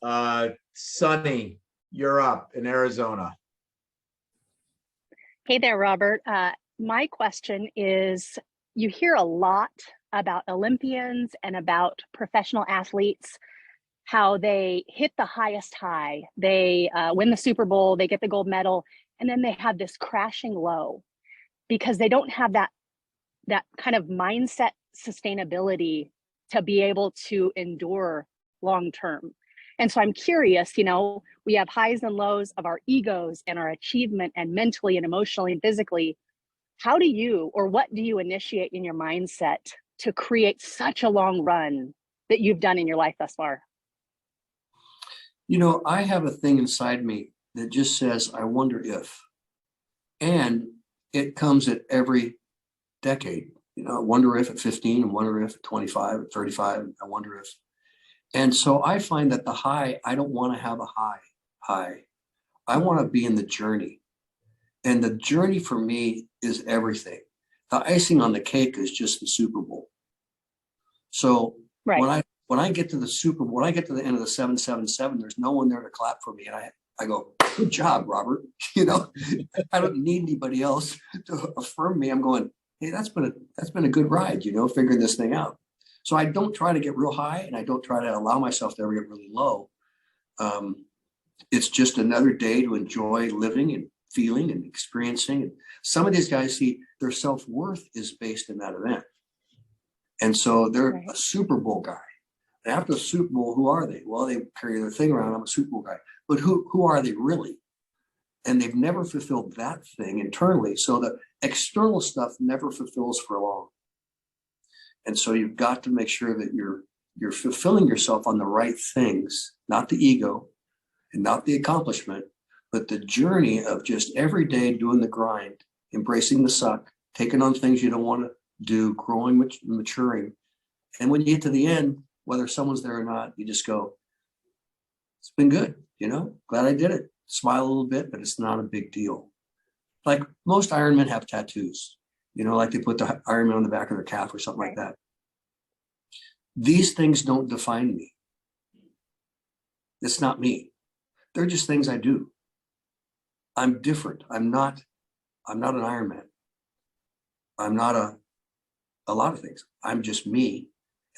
Sonnie, you're up in Arizona. Hey there, Robert. My question is, you hear a lot about Olympians and about professional athletes, how they hit the highest high. They win the Super Bowl, they get the gold medal, and then they have this crashing low because they don't have that kind of mindset sustainability to be able to endure long term. And so I'm curious, we have highs and lows of our egos and our achievement and mentally and emotionally and physically. How do you, or what do you initiate in your mindset to create such a long run that you've done in your life thus far? I have a thing inside me that just says, I wonder if, and it comes at every decade. I wonder if at 15, I wonder if at 25, at 35, I wonder if. And so I find that the high, I don't want to have a high. I want to be in the journey. And the journey for me is everything. The icing on the cake is just the Super Bowl. So right. when I get to the Super Bowl, when I get to the end of the 777, there's no one there to clap for me. And I go, good job, Robert. I don't need anybody else to affirm me. I'm going, hey, that's been a good ride, figuring this thing out. So I don't try to get real high, and I don't try to allow myself to ever get really low. It's just another day to enjoy living and feeling and experiencing. And some of these guys, see, their self-worth is based in that event. And so they're a Super Bowl guy. And after the Super Bowl, who are they? Well, they carry their thing around. I'm a Super Bowl guy. But who are they really? And they've never fulfilled that thing internally. So the external stuff never fulfills for long. And so you've got to make sure that you're fulfilling yourself on the right things, not the ego and not the accomplishment, but the journey of just every day doing the grind, embracing the suck, taking on things you don't want to do, growing, maturing. And when you get to the end, whether someone's there or not, you just go, it's been good, glad I did it. Smile a little bit, but it's not a big deal. Like most Ironmen have tattoos, like they put the Ironman on the back of their calf or something like that. These things don't define me. It's not me. They're just things I do. I'm different. I'm not an Ironman. I'm not a lot of things. I'm just me.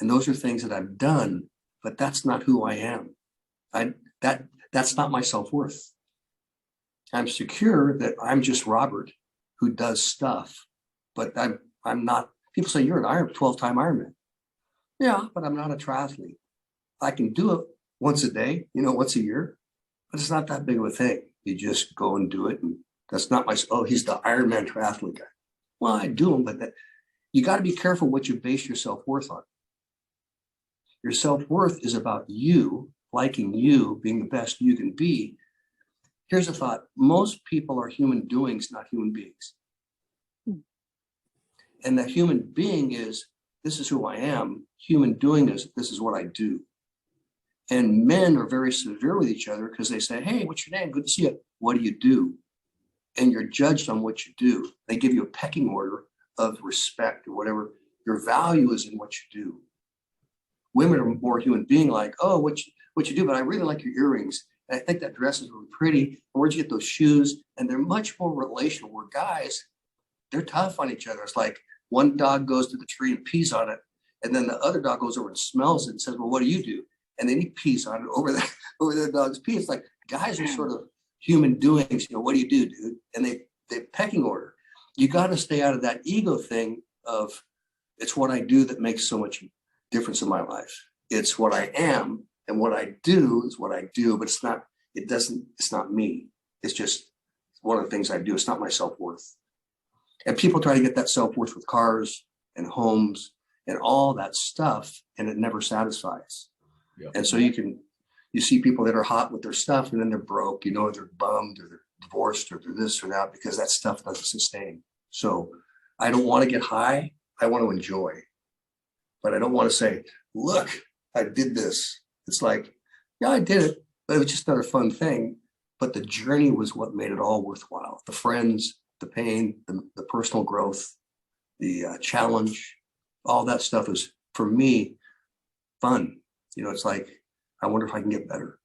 And those are things that I've done, but that's not who I am. That's not my self-worth. I'm secure that I'm just Robert who does stuff, but I'm not. People say you're an 12-time Ironman. Yeah, but I'm not a triathlete. I can do it once a day, once a year, but it's not that big of a thing. You just go and do it, and that's not he's the Ironman triathlete guy. Well, I do them, but you got to be careful what you base your self-worth on. Your self-worth is about you, liking you, being the best you can be. Here's a thought. Most people are human doings, not human beings. And the human being is, this is who I am. Human doing is, this is what I do. And men are very severe with each other because they say, hey, what's your name? Good to see you. What do you do? And you're judged on what you do. They give you a pecking order of respect or whatever. Your value is in what you do. Women are more human being, like, oh, what you do, but I really like your earrings. And I think that dress is really pretty. And where'd you get those shoes? And they're much more relational, where guys, they're tough on each other. It's like one dog goes to the tree and pees on it. And then the other dog goes over and smells it and says, well, what do you do? And then he pees on it over the dog's pee. It's like guys are sort of human doings. What do you do, dude? And they pecking order. You got to stay out of that ego thing of, it's what I do that makes so much difference in my life. It's what I am, and what I do is what I do, but it's not me. It's just one of the things I do. It's not my self-worth. And people try to get that self-worth with cars and homes and all that stuff, and it never satisfies. Yeah. And so you see people that are hot with their stuff, and then they're broke, they're bummed, or they're divorced, or they're this or that, because that stuff doesn't sustain. So I don't want to get high. I want to enjoy, but I don't want to say, look, I did this. It's like, yeah, I did it, but it was just another fun thing. But the journey was what made it all worthwhile. The friends, the pain, the personal growth, the challenge, all that stuff is, for me, fun. It's like, I wonder if I can get better.